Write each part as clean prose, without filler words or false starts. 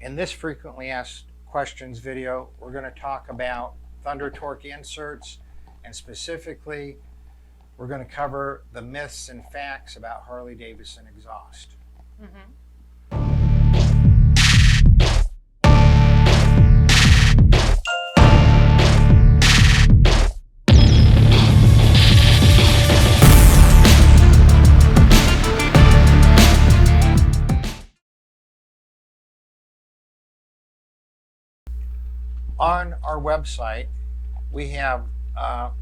In this frequently asked questions video, we're going to talk about Thunder Torque inserts, and specifically, we're going to cover the myths and facts about Harley-Davidson exhaust. Mm-hmm. On our website, we have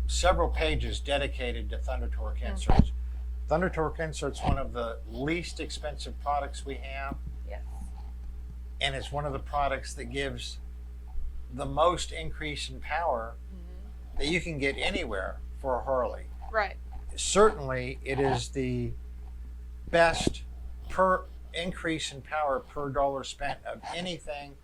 several pages dedicated to Thunder Torque inserts. Thunder Torque inserts one of the least expensive products we have. Yes. And it's one of the products that gives the most increase in power that you can get anywhere for a Harley. Right. Certainly, it is the best per increase in power per dollar spent of anything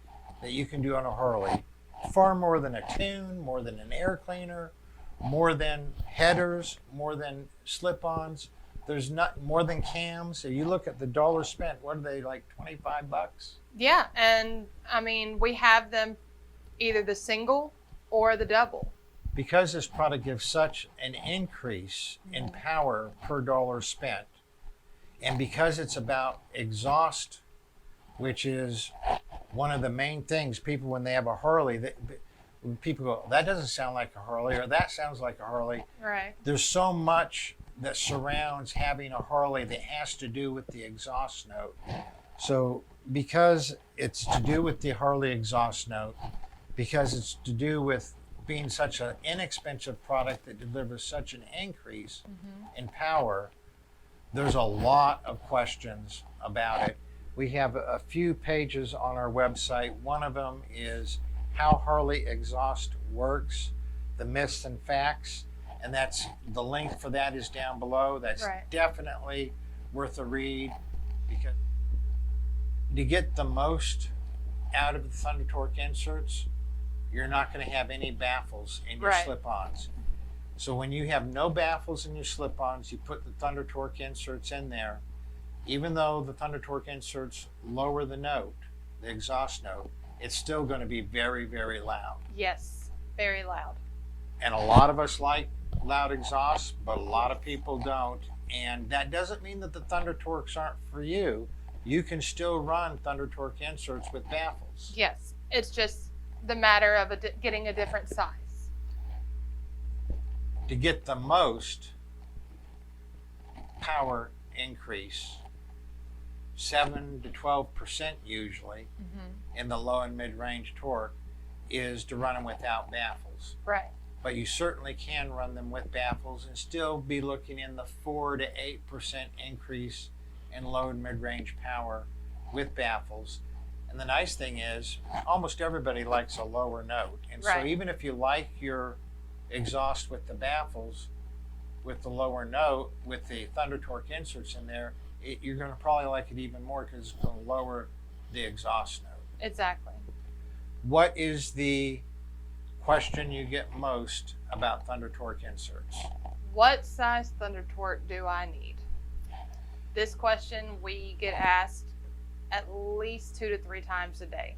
that you can do on a Harley. Far more than a tune, more than an air cleaner, more than headers, more than slip-ons. There's not more than cams. So you look at the dollar spent, what are they, like 25 bucks? Yeah, and I mean, we have them either the single or the double. Because this product gives such an increase in power per dollar spent, and because it's about exhaust, which is one of the main things people, when they have a Harley, when people go, that doesn't sound like a Harley, or that sounds like a Harley. Right. There's so much that surrounds having a Harley that has to do with the exhaust note. So because it's to do with the Harley exhaust note, because it's to do with being such an inexpensive product that delivers such an increase in power, there's a lot of questions about it. We have a few pages on our website. One of them is how Harley exhaust works, the myths and facts, and that's the link for that is down below. That's definitely worth a read, because to get the most out of the Thunder Torque inserts, you're not going to have any baffles in your slip-ons. So when you have no baffles in your slip-ons, you put the Thunder Torque inserts in there. Even though the Thunder Torque inserts lower the note, the exhaust note, it's still going to be very, very loud. Yes, very loud. And a lot of us like loud exhaust, but a lot of people don't. And that doesn't mean that the Thunder Torques aren't for you. You can still run Thunder Torque inserts with baffles. Yes, it's just the matter of getting a different size. To get the most power increase, 7 to 12% usually in the low and mid-range torque, is to run them without baffles. Right. But you certainly can run them with baffles and still be looking in the 4 to 8% increase in low and mid-range power with baffles. And the nice thing is, almost everybody likes a lower note. And so even if you like your exhaust with the baffles, with the lower note, with the Thunder Torque inserts in there, you're going to probably like it even more because it's going to lower the exhaust note. Exactly. What is the question you get most about Thunder Torque inserts? What size Thunder Torque do I need? This question we get asked at least 2 to 3 times a day.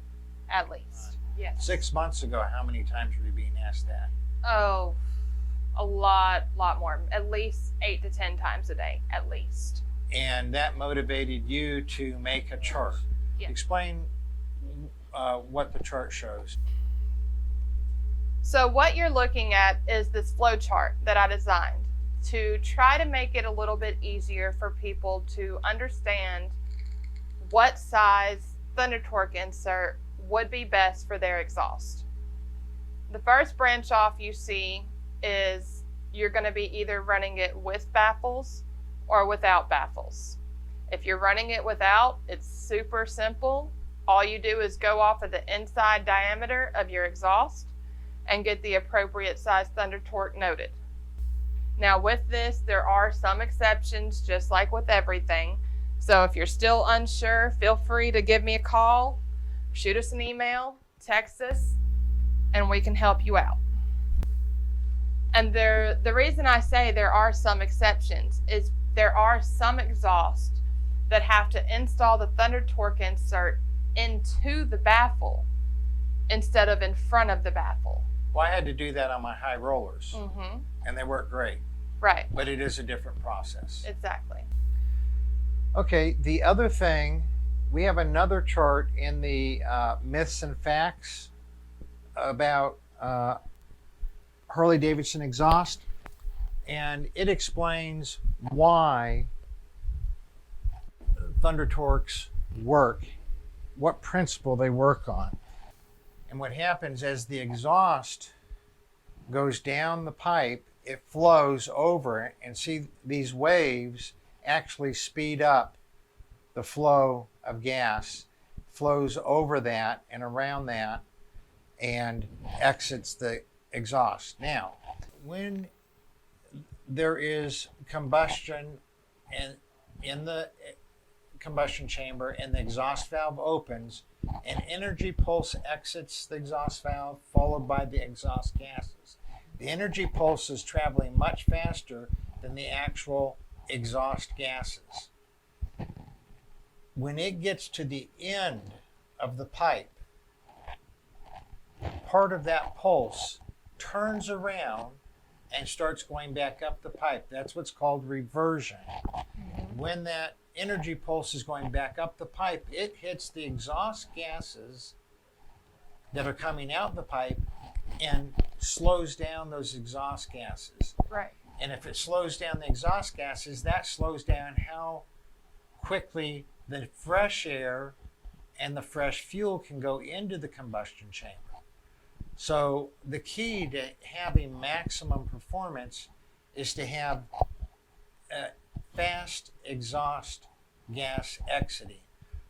At least. Yes. 6 months ago, how many times were you being asked that? Oh, a lot more. At least 8 to 10 times a day, at least. And that motivated you to make a chart. Yes. Explain what the chart shows. So what you're looking at is this flow chart that I designed to try to make it a little bit easier for people to understand what size Thunder Torque insert would be best for their exhaust. The first branch off you see is you're going to be either running it with baffles or without baffles. If you're running it without, it's super simple. All you do is go off of the inside diameter of your exhaust and get the appropriate size Thunder Torque noted. Now with this, there are some exceptions, just like with everything. So if you're still unsure, feel free to give me a call, shoot us an email, text us, and we can help you out. And the reason I say there are some exceptions is there are some exhausts that have to install the Thunder Torque insert into the baffle instead of in front of the baffle. Well, I had to do that on my high rollers, Mm-hmm. and they work great. Right. But it is a different process. Exactly. Okay, the other thing, we have another chart in the myths and facts about Harley-Davidson exhaust, and it explains why Thunder Torques work, what principle they work on. And what happens as the exhaust goes down the pipe, it flows over, and see these waves actually speed up the flow of gas, flows over that and around that, and exits the exhaust. Now, when there is combustion and in the combustion chamber and the exhaust valve opens, an energy pulse exits the exhaust valve followed by the exhaust gases. The energy pulse is traveling much faster than the actual exhaust gases. When it gets to the end of the pipe, part of that pulse turns around and starts going back up the pipe. That's what's called reversion. When that energy pulse is going back up the pipe, it hits the exhaust gases that are coming out the pipe and slows down those exhaust gases. Right. And if it slows down the exhaust gases, that slows down how quickly the fresh air and the fresh fuel can go into the combustion chamber. So the key to having maximum performance is to have a fast exhaust gas exiting.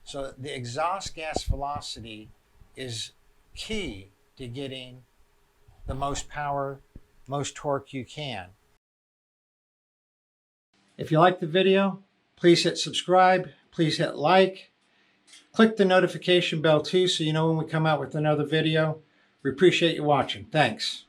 So the exhaust gas velocity is key to getting the most power, most torque you can. If you like the video, please hit subscribe, please hit like. Click the notification bell too so you know when we come out with another video. We appreciate you watching. Thanks.